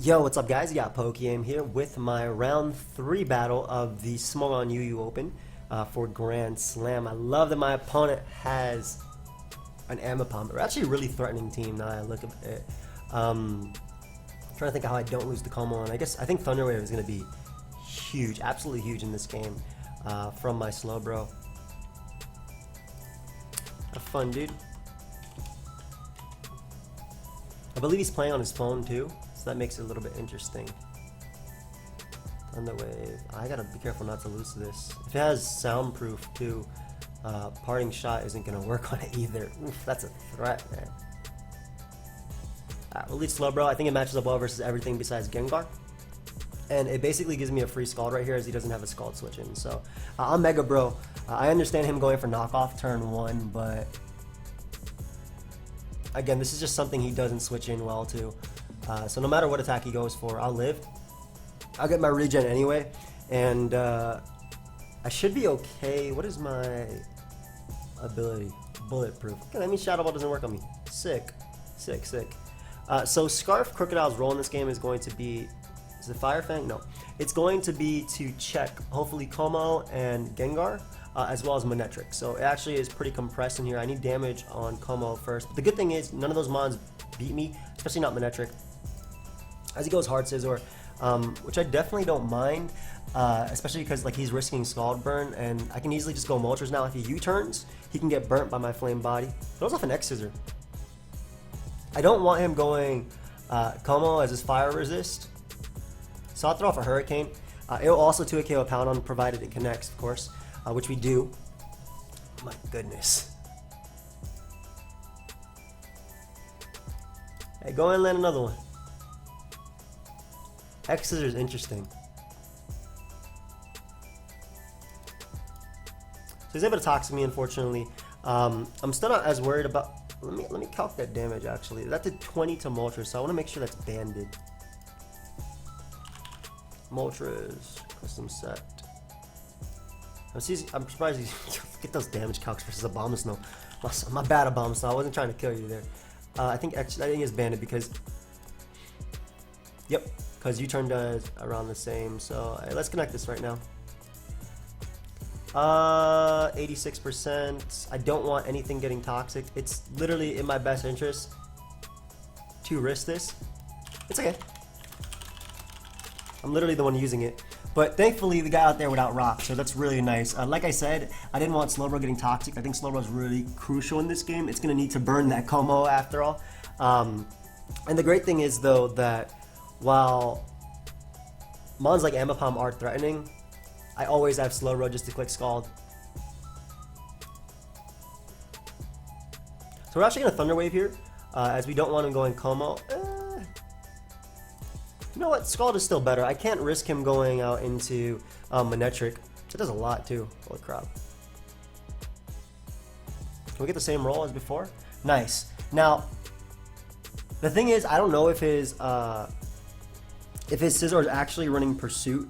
Yo, what's up guys? You got PokeaimMD here with my round 3 battle of the Smogon UU Open for Grand Slam. I love that my opponent has an Ambipom. They're actually a really threatening team now that I look at it. Trying to think of how I don't lose the Kommo-o, and I think Thunder Wave is going to be huge, absolutely huge in this game from my slow bro. Have fun, dude. I believe he's playing on his phone too, so that makes it a little bit interesting. Thunder Wave. I gotta be careful not to lose this. If it has soundproof too, parting shot isn't gonna work on it either. Oof, that's a threat, man. We'll lead slow bro. I think it matches up well versus everything besides Gengar. And it basically gives me a free Scald right here as he doesn't have a Scald switch in. So I'm Mega Bro. I understand him going for knockoff turn 1, but again, this is just something he doesn't switch in well to. So no matter what attack he goes for, I'll live. I'll get my regen anyway. And I should be okay. What is my ability? Bulletproof. Okay, that means Shadow Ball doesn't work on me. Sick. Sick, sick. So Scarf Crocodile's role in this game is going to be... Is it Fire Fang? No. It's going to be to check, hopefully, Kommo and Gengar. As well as Manectric. So it actually is pretty compressed in here. I need damage on Kommo first. But the good thing is none of those mons beat me, especially not Manectric. As he goes Hard Scizor, which I definitely don't mind, especially because like he's risking Scald Burn, and I can easily just go Moltres now. If he U-turns, he can get burnt by my Flame Body. Throws off an X Scissor. I don't want him going Kommo as his Fire Resist, so I'll throw off a Hurricane. It'll also 2-hit KO Poundon provided it connects, of course. Which we do. My goodness. Hey, go ahead and land another one. X Scissor is interesting. So he's able to Toxic me, unfortunately. I'm still not as worried about. Let me calc that damage actually. That did 20 to Moltres, so I want to make sure that's banded. Moltres, custom set. I'm surprised you get those damage calcs versus Abomasnow. My bad, Abomasnow. I wasn't trying to kill you there. I think it's banded because, yep, because U-turn does around the same. So let's connect this right now. 86%. I don't want anything getting toxic. It's literally in my best interest to risk this. It's okay. I'm literally the one using it. But thankfully, we got out there without rock, so that's really nice. Like I said, I didn't want Slowbro getting toxic. I think Slowbro is really crucial in this game. It's going to need to burn that Kommo after all. And the great thing is, though, that while mons like Ambipom are threatening, I always have Slowbro just to click Scald. So we're actually going to Thunder Wave here, as we don't want him going Kommo. You know what? Scald is still better. I can't risk him going out into Manectric. It does a lot too. Holy crap. Can we get the same roll as before? Nice. Now, the thing is, I don't know if his Scizor is actually running Pursuit.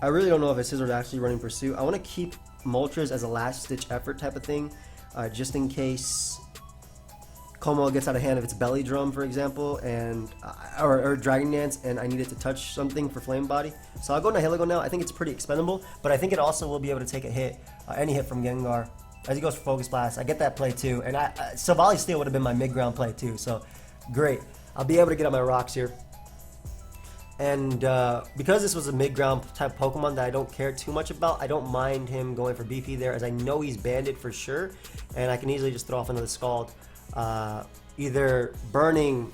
I really don't know if his Scizor is actually running Pursuit. I want to keep Moltres as a last-ditch effort type of thing, just in case Kommo gets out of hand if it's Belly Drum, for example, and or Dragon Dance, and I need it to touch something for Flame Body. So I'll go Nihilego now. I think it's pretty expendable, but I think it also will be able to take a hit, any hit from Gengar. As he goes for Focus Blast, I get that play too, and Savali Steel would have been my mid-ground play too, so great. I'll be able to get on my rocks here. And because this was a mid-ground type Pokemon that I don't care too much about, I don't mind him going for BP there, as I know he's banded for sure, and I can easily just throw off another Scald. Either burning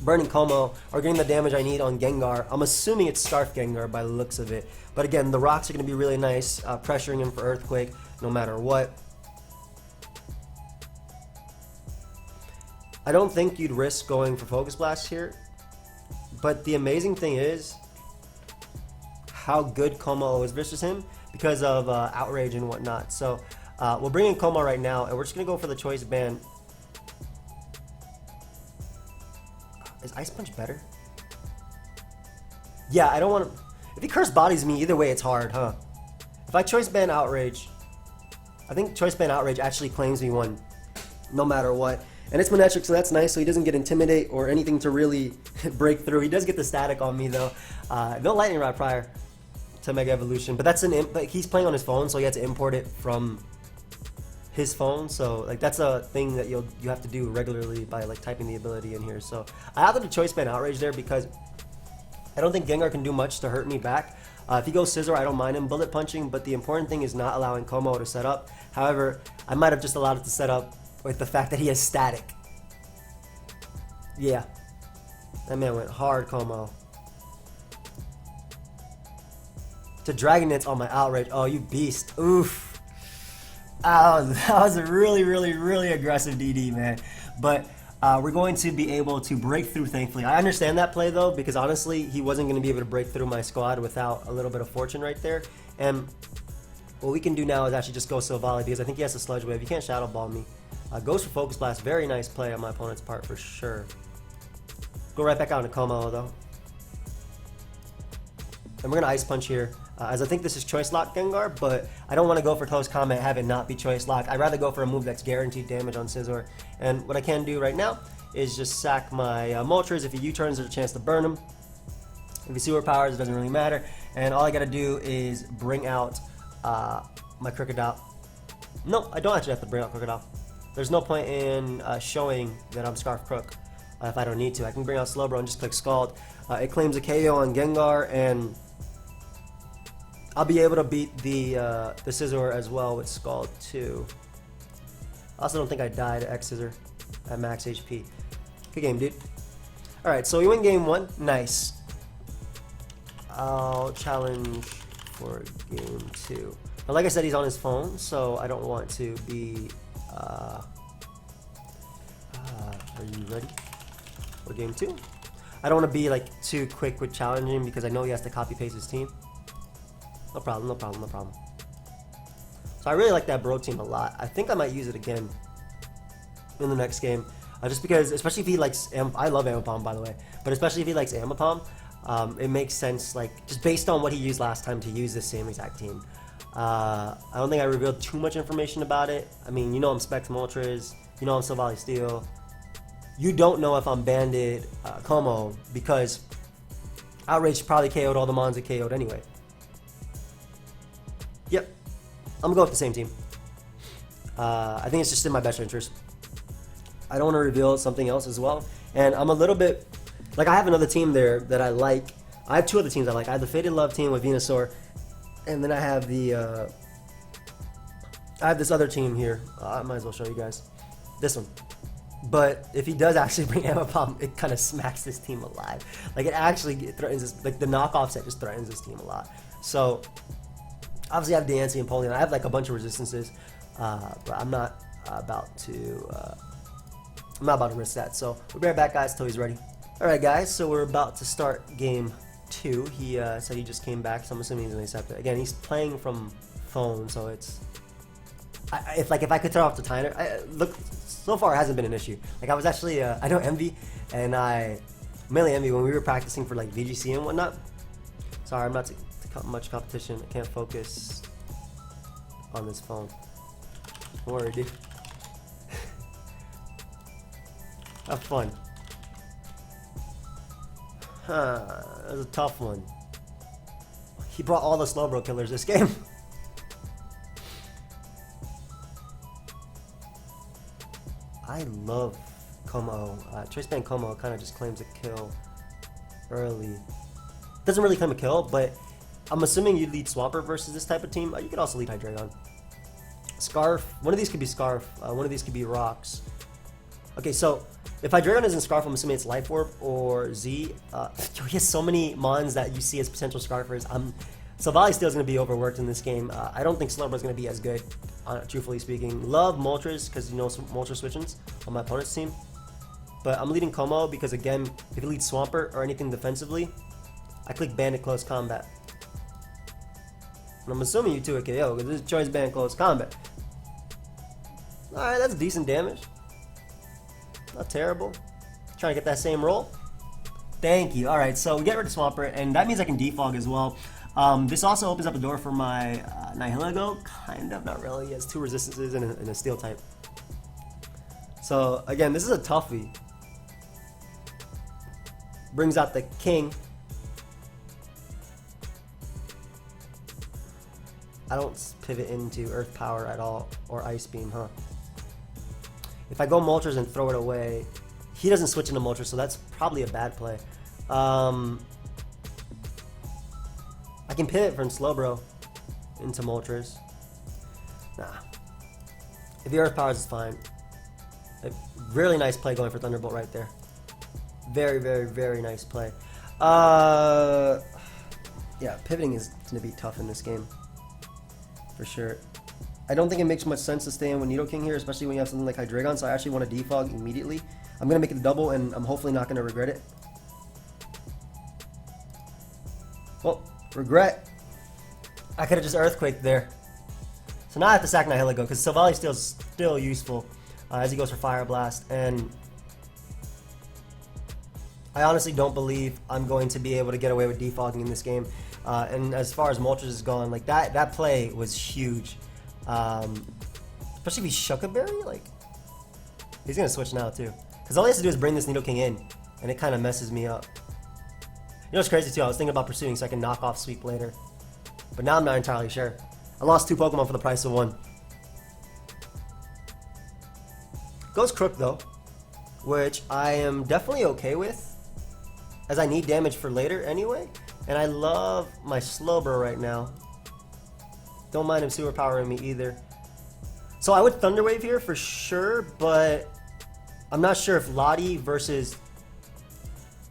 Kommo or getting the damage I need on Gengar. I'm assuming it's Scarf Gengar by the looks of it. But again, the rocks are going to be really nice, pressuring him for Earthquake no matter what. I don't think you'd risk going for Focus Blast here. But the amazing thing is how good Kommo-o is versus him because of Outrage and whatnot. So we'll bring in Kommo right now, and we're just going to go for the Choice Band. Is Ice Punch better? Yeah, I don't want to... If he Curse Bodies me, either way it's hard, huh? If I Choice Band Outrage, I think Choice Band Outrage actually claims me one no matter what. And it's Manectric, so that's nice, so he doesn't get Intimidate or anything to really break through. He does get the static on me, though. No Lightning Rod prior to Mega Evolution, but that's but he's playing on his phone, so he had to import it from his phone. So like that's a thing that you have to do regularly by like typing the ability in here. So I have the Choice Band Outrage there because I don't think Gengar can do much to hurt me back. If he goes Scizor, I don't mind him bullet punching, but the important thing is not allowing Kommo-o to set up. However, I might have just allowed it to set up with the fact that he has static. Yeah. That man went hard, Kommo-o. To Dragonite on my Outrage. Oh, you beast. Oof. Oh, that was a really, really, really aggressive DD, man. But we're going to be able to break through, thankfully. I understand that play, though, because honestly, he wasn't going to be able to break through my squad without a little bit of fortune right there. And what we can do now is actually just go Silvally, because I think he has a Sludge Wave. You can't Shadow Ball me. Goes for Focus Blast. Very nice play on my opponent's part, for sure. Go right back out into Kommo-o, though. And we're going to Ice Punch here, as I think this is Choice Lock Gengar, but I don't want to go for Close Combat, have it not be Choice Lock. I'd rather go for a move that's guaranteed damage on Scizor. And what I can do right now is just sack my Moltres. If he U-turns, there's a chance to burn him. If he Sewer Powers, it doesn't really matter. And all I got to do is bring out my Crocodile. No, I don't actually have to bring out Crocodile. There's no point in showing that I'm Scarf Crook if I don't need to. I can bring out Slowbro and just click Scald. It claims a KO on Gengar, and I'll be able to beat the Scizor as well with Scald too. I also don't think I died to X Scizor at max HP. Good game, dude. Alright, so we win game 1. Nice. I'll challenge for game 2. But like I said, he's on his phone, so I don't want to be... are you ready for game 2? I don't want to be like too quick with challenging because I know he has to copy paste his team. No problem, no problem, no problem. So I really like that Bro team a lot. I think I might use it again in the next game. Just because, especially if he likes, I love Ambipom, by the way, but especially if he likes Ambipom, it makes sense, like, just based on what he used last time, to use the same exact team. I don't think I revealed too much information about it. I mean, you know I'm Specs Moltres, you know I'm Silvally Steel. You don't know if I'm Banded Kommo-o because Outrage probably KO'd all the mons it KO'd anyway. Yep, I'm gonna go with the same team. I think it's just in my best interest. I don't want to reveal something else as well. And I'm a little bit, like, I have another team there that I like. I have 2 other teams I like. I have the Faded Love team with Venusaur, and then I have the, I have this other team here. I might as well show you guys. This one. But if he does actually bring Ambipom, it kind of smacks this team alive. Like, it actually threatens this, like, the knockoff set just threatens this team a lot. So, obviously I have Deancey and Polion. I have, like, a bunch of resistances, but I'm not about to, risk that. So, we'll be right back, guys, till he's ready. Alright, guys, so we're about to start game 2. He said he just came back, so I'm assuming he's going to accept it. Again, he's playing from phone, so it's... if I could turn off the timer, look, so far it hasn't been an issue. Like, I was actually, I know Envy, and mainly Envy, when we were practicing for, like, VGC and whatnot. Sorry, I'm not too much competition. I can't focus on this phone. Don't worry, dude. Have fun. Huh, that was a tough one. He brought all the Slowbro killers this game. I love Kommo-o. Choice Band Kommo-o kind of just claims a kill early. Doesn't really claim a kill, but I'm assuming you'd lead Swampert versus this type of team. You could also lead Hydreigon. Scarf. One of these could be Scarf. One of these could be Rocks. Okay, so if Hydreigon isn't Scarf, I'm assuming it's Life Orb or Z. He has so many mons that you see as potential Scarfers. Silvally Steel is going to be overworked in this game. I don't think Slowbro is going to be as good, truthfully speaking. Love Moltres because you know Moltres switchings on my opponent's team. But I'm leading Kommo-o because, again, if he leads Swampert or anything defensively, I click Bandit Close Combat. And I'm assuming you 2 are KO because this is Choice Band Close Combat. Alright, that's decent damage. Not terrible. Trying to get that same roll. Thank you. Alright, so we get rid of Swampert, and that means I can defog as well. This also opens up a door for my Nihilego. Kind of, not really. He has 2 resistances and a steel type. So again, this is a toughie. Brings out the king. I don't pivot into Earth Power at all, or Ice Beam, huh? If I go Moltres and throw it away, he doesn't switch into Moltres, so that's probably a bad play. I can pivot from Slowbro into Moltres. Nah. If the Earth Powers is fine. A really nice play going for Thunderbolt right there. Very, very, very nice play. Yeah, pivoting is going to be tough in this game. For sure. I don't think it makes much sense to stay in with Nidoking here, especially when you have something like Hydreigon, so I actually want to defog immediately. I'm going to make it a double, and I'm hopefully not going to regret it. Well, regret. I could have just Earthquaked there. So now I have to sack Nihilego, because Silvally is still useful as he goes for Fire Blast, and I honestly don't believe I'm going to be able to get away with defogging in this game. And as far as Moltres is gone, like that play was huge. Especially if he shook a berry, like he's gonna switch now too. Because all he has to do is bring this Nidoking in, and it kind of messes me up. You know what's crazy too? I was thinking about pursuing so I can knock off Sweep later, but now I'm not entirely sure. I lost 2 Pokemon for the price of 1. Goes Crook though, which I am definitely okay with, as I need damage for later anyway. And I love my Slowbro right now. Don't mind him superpowering me either. So I would Thunder Wave here for sure, but I'm not sure if Lottie versus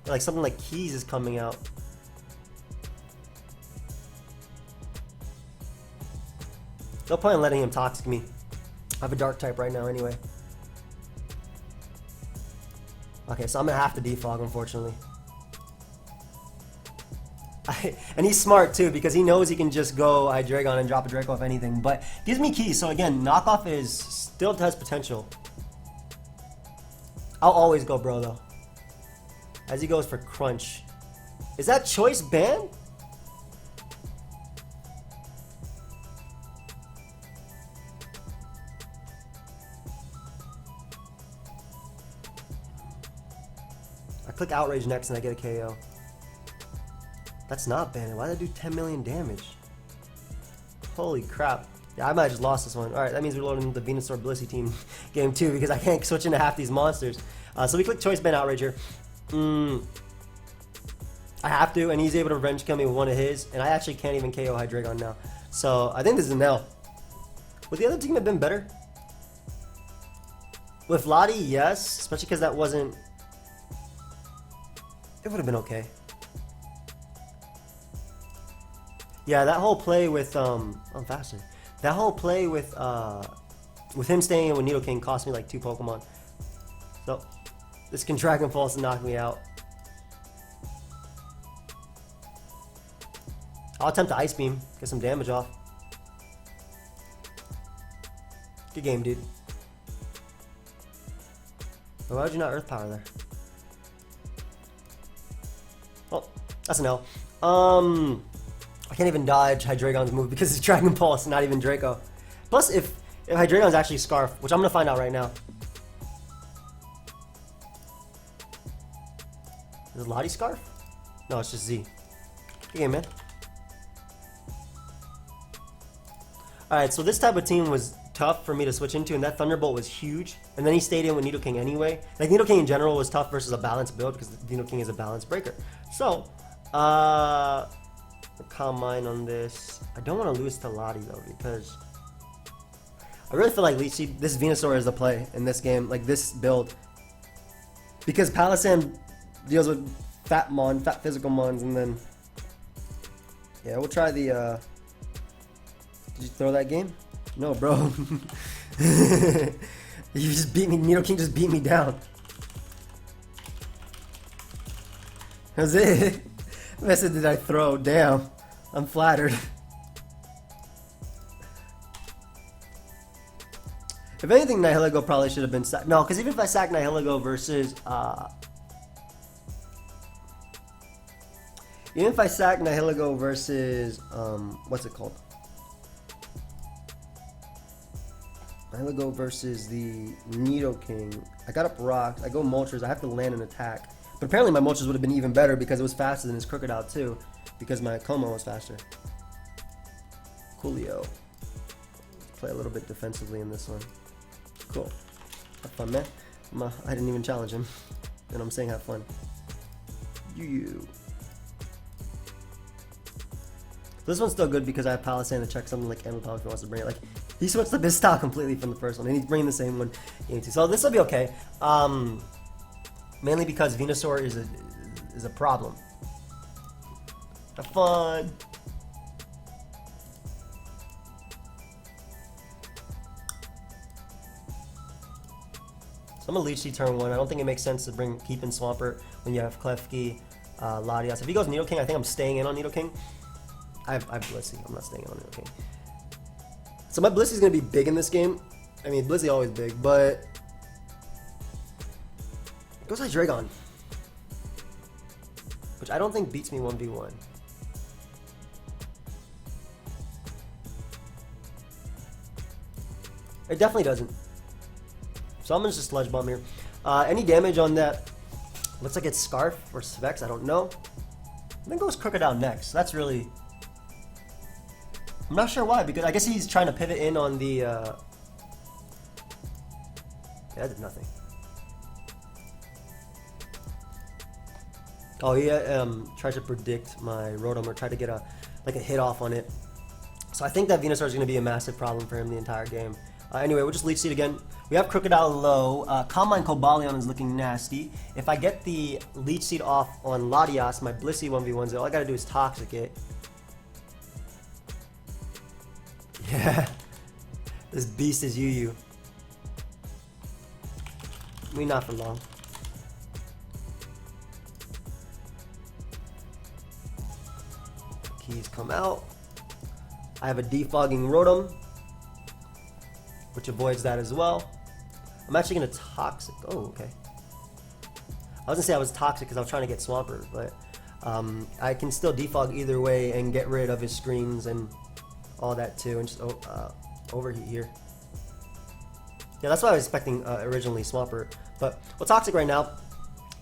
like something like Keys is coming out. No point in letting him Toxic me. I have a Dark type right now anyway. Okay, so I'm gonna have to defog, unfortunately. And he's smart too, because he knows he can just go Hydreigon and drop a Draco if anything, but gives me Keys. So again, knockoff is still has potential. I'll always go Bro though, as he goes for Crunch. Is that Choice Band? I click Outrage next and I get a KO. That's not banned. Why did I do 10 million damage? Holy crap. Yeah, I might have just lost this one. Alright, that means we're loading the Venusaur Blissey team game 2 because I can't switch into half these monsters. So we click Choice Band Outrage here. I have to, and he's able to Revenge Kill me with one of his, and I actually can't even KO Hydreigon now. So I think this is an L. Would the other team have been better? With Lottie, yes, especially because that wasn't... It would have been okay. Yeah, that whole play with I'm faster. That whole play with him staying in with Nidoking cost me like 2 Pokemon. So this can Dragon Pulse and knock me out. I'll attempt to Ice Beam, get some damage off. Good game, dude. Why would you not Earth Power there? Oh, that's an L. I can't even dodge Hydreigon's move because it's Dragon Pulse, not even Draco. Plus, if Hydreigon's actually Scarf, which I'm gonna find out right now. Is it Lottie Scarf? No, it's just Z. Good game, man. Alright, so this type of team was tough for me to switch into, and that Thunderbolt was huge. And then he stayed in with Nidoking anyway. Like, Nidoking in general was tough versus a balanced build because Nidoking is a balanced breaker. So, calm mind on this. I don't want to lose to Lottie though, because I really feel like this Venusaur is the play in this game, like this build. Because Palossand deals with fat physical mons, and then yeah, we'll try the did you throw that game? No, bro. You just beat me. Nidoking just beat me down. That's it. What message did I throw? Damn. I'm flattered. If anything, Nihilego probably should have been sacked. No, because even if I sack Nihilego versus even if I sack Nihilego versus what's it called? I'm gonna go versus the Nidoking. I got up rocks. I go Moltres. I have to land an attack. But apparently my Moltres would have been even better because it was faster than his Crocodile too. Because my Kommo was faster. Coolio. Play a little bit defensively in this one. Cool. Have fun, man. I didn't even challenge him. And I'm saying have fun. You. This one's still good because I have Palisand to check something like Emma Power if he wants to bring it. Like, he switched up his style completely from the first one, and he's bringing the same one. So this will be okay. Mainly because Venusaur is a problem. Have fun. So I'm gonna Leech Seed turn 1. I don't think it makes sense to keep in Swampert when you have Klefki, Latias. If he goes Nidoking, I think I'm staying in on Nidoking. I have Blissey. I'm not staying in on Nidoking. So my Blissey's gonna be big in this game. I mean, Blissey always big, but it goes like Dragon, which I don't think beats me 1v1. It definitely doesn't. So I'm gonna just Sludge Bomb here. Any damage on that? Looks like it's Scarf or Specs. I don't know. I think it goes Crocodile next. That's really. I'm not sure why, because I guess he's trying to pivot in on the. Yeah, that did nothing. Oh, he tried to predict my Rotom or tried to get a hit off on it. So I think that Venusaur is going to be a massive problem for him the entire game. Anyway, we'll just Leech Seed again. We have Crocodile low. Combine Cobalion is looking nasty. If I get the Leech Seed off on Latias, my Blissey 1v1s, all I gotta do is Toxic it. Yeah. This beast is Yu. I mean, not for long. Keys come out. I have a Defogging Rotom, which avoids that as well. I'm actually gonna Toxic. Oh, okay. I was gonna say I was Toxic because I was trying to get Swampert, but I can still defog either way and get rid of his screens and all that too, and just overheat here. Yeah, that's what I was expecting originally, Swampert. But well, Toxic right now.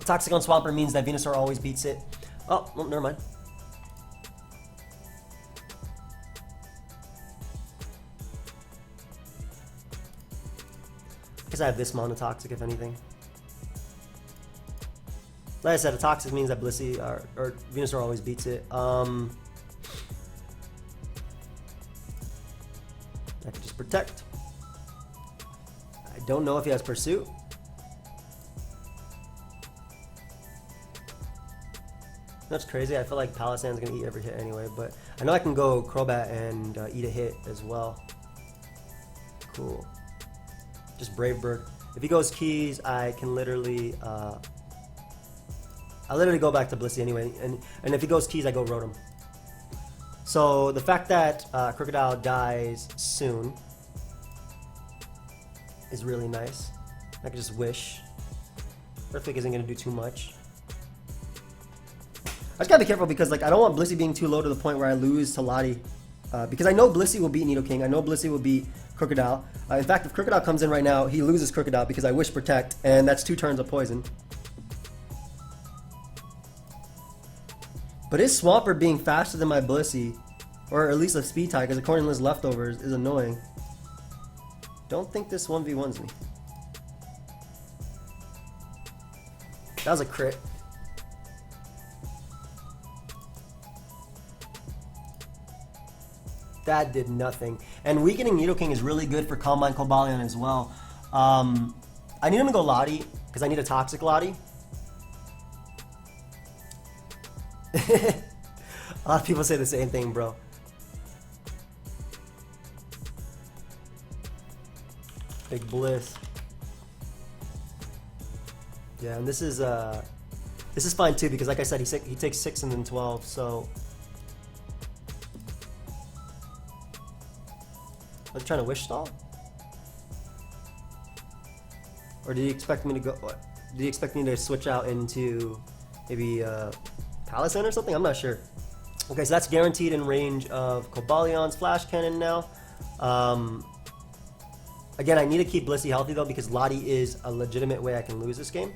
Toxic on Swampert means that Venusaur always beats it. Oh, well, never mind. I guess I have this mono Toxic if anything. Like I said, a Toxic means that Blissey or Venusaur always beats it. I can just Protect. I don't know if he has Pursuit. That's crazy. I feel like Palisand's gonna eat every hit anyway, but I know I can go Crobat and eat a hit as well. Cool. Just Brave Bird. If he goes Keys, I can literally I literally go back to Blissey anyway, and if he goes Keys, I go Rotom. So the fact that Crocodile dies soon is really nice. I can just Wish. Earthquake isn't gonna do too much. I just gotta be careful because like I don't want Blissey being too low to the point where I lose to Lottie. Because I know Blissey will beat Nidoking. I know Blissey will beat Crocodile. In fact, if Crocodile comes in right now, he loses Crocodile because I Wish Protect, and that's 2 turns of poison. But is Swampert being faster than my Blissey, or at least a speed tie, because according to his leftovers, is annoying. Don't think this 1v1s me. That was a crit. That did nothing. And weakening Nidoking is really good for Combine Cobalion as well. I need him to go Lottie, because I need a Toxic Lottie. A lot of people say the same thing, bro. Big Bliss. Yeah, and this is fine too, because like I said, he takes 6 and then 12, so. Was he trying to Wish Stall? Or did he expect me to go? What? Did he expect me to switch out into maybe Palisand or something? I'm not sure. Okay, so that's guaranteed in range of Cobalion's Flash Cannon now. Again, I need to keep Blissey healthy though, because Lottie is a legitimate way I can lose this game.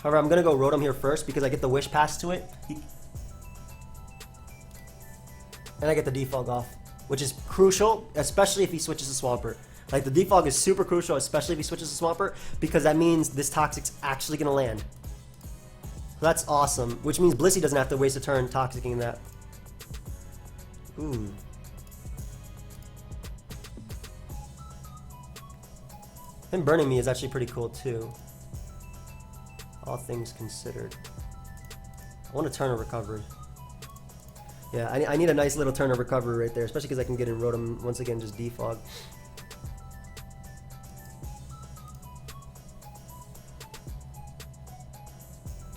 However, I'm gonna go Rotom here first because I get the Wish Pass to it. And I get the Defog off, which is crucial, especially if he switches to Swampert. Like, the Defog is super crucial, especially if he switches to Swampert, because that means this Toxic's actually gonna land. So that's awesome, which means Blissey doesn't have to waste a turn Toxicing that. Ooh. Him burning me is actually pretty cool too. All things considered. I want a turn of recovery. Yeah, I need a nice little turn of recovery right there, especially because I can get in Rotom once again, just defog.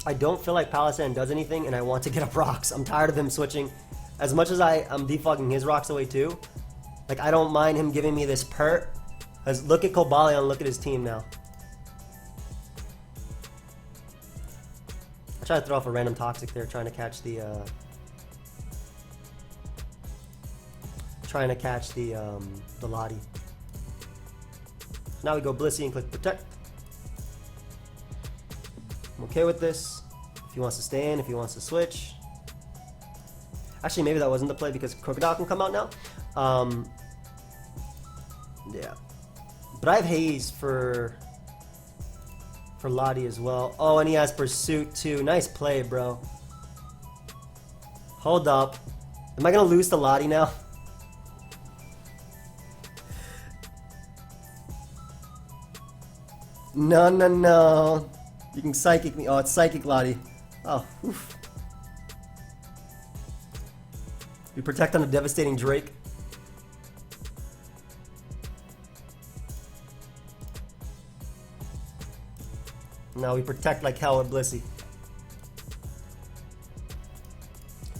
I don't feel like Palossand does anything, and I want to get up rocks. I'm tired of him switching. As much as I'm defogging his rocks away too, like, I don't mind him giving me this pert. Because look at Cobalion, look at his team now. I try to throw off a random Toxic there, trying to catch the Lottie. Now we go Blissey and click Protect. I'm okay with this. If he wants to stay in, if he wants to switch. Actually, maybe that wasn't the play because Crocodile can come out now. Yeah. But I have Haze for Lottie as well. Oh, and he has Pursuit too. Nice play, bro. Hold up. Am I going to lose to Lottie now? No, no, no. You can Psychic me. Oh, it's Psychic Lottie. Oh, oof. We protect on a devastating Drake. Now we protect like hell with Blissey.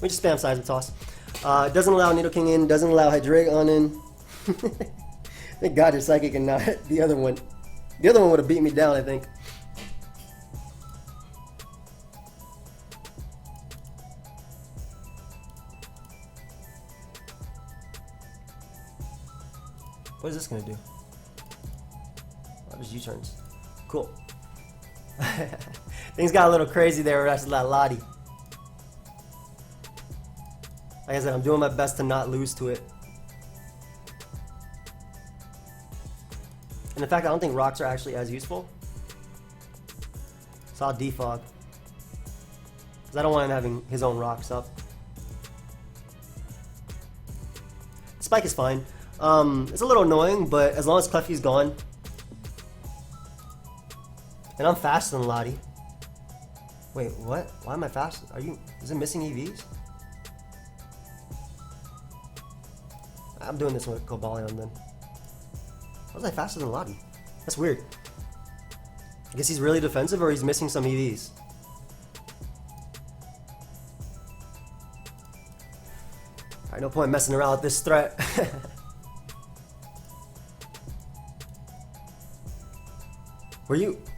We just spam Seismic Toss. Doesn't allow Nidoking in, doesn't allow Hydreigon in. Thank God you're Psychic and not the other one. The other one would have beat me down, I think. What is this gonna do? Oh, just U-turns. Cool. Things got a little crazy there with that Lottie. Like I said, I'm doing my best to not lose to it. And in fact, I don't think rocks are actually as useful. So I'll defog. Because I don't want him having his own rocks up. Spike is fine. It's a little annoying, but as long as Clefty's gone. And I'm faster than Lottie. Wait, what? Why am I faster? Is it missing EVs? I'm doing this with Cobalion then. Why was I faster than Lottie? That's weird. I guess he's really defensive or he's missing some EVs. Alright, no point messing around with this threat.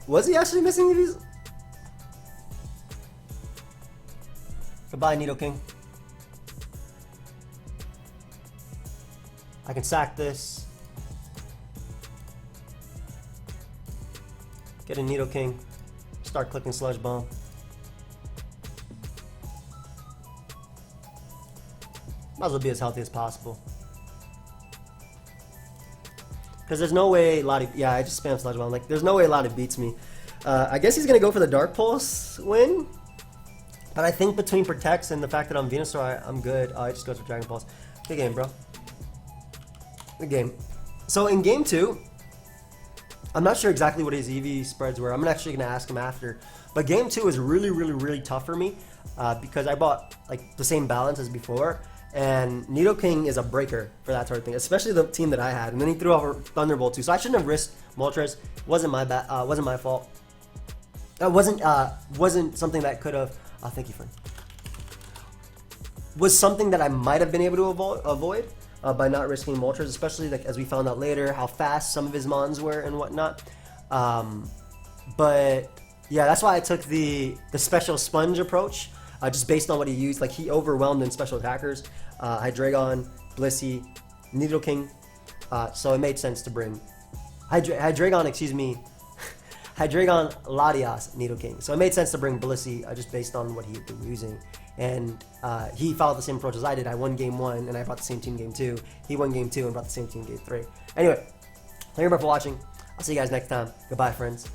Was he actually missing EVs? Goodbye, Nidoking. I can sack this. Get a Nidoking. Start clicking Sludge Bomb. Might as well be as healthy as possible. Because there's no way Lottie... Yeah, I just spam Sludge Bomb. Like, there's no way Lottie beats me. I guess he's going to go for the Dark Pulse win. But I think between Protects and the fact that I'm Venusaur, I'm good. I just goes for Dragon Pulse. Good game, bro. Good game. So in game 2, I'm not sure exactly what his EV spreads were. I'm actually going to ask him after. But game 2 is really, really, really tough for me. Because I bought like the same balance as before. And Nidoking is a breaker for that sort of thing, especially the team that I had. And then he threw off a Thunderbolt too, so I shouldn't have risked Moltres. Wasn't my fault. That wasn't something that could have. Oh, thank you, friend. Was something that I might have been able to avoid by not risking Moltres, especially like as we found out later how fast some of his mons were and whatnot. But yeah, that's why I took the special sponge approach. Just based on what he used, like he overwhelmed in special attackers. Hydreigon, Blissey, Nidoking, so it made sense to bring Hydreigon, Hydreigon, Latias, Nidoking. So it made sense to bring Blissey just based on what he had been using. And he followed the same approach as I did. I won game 1 and I brought the same team game 2. He won game 2 and brought the same team game 3. Anyway, thank you for watching. I'll see you guys next time. Goodbye, friends.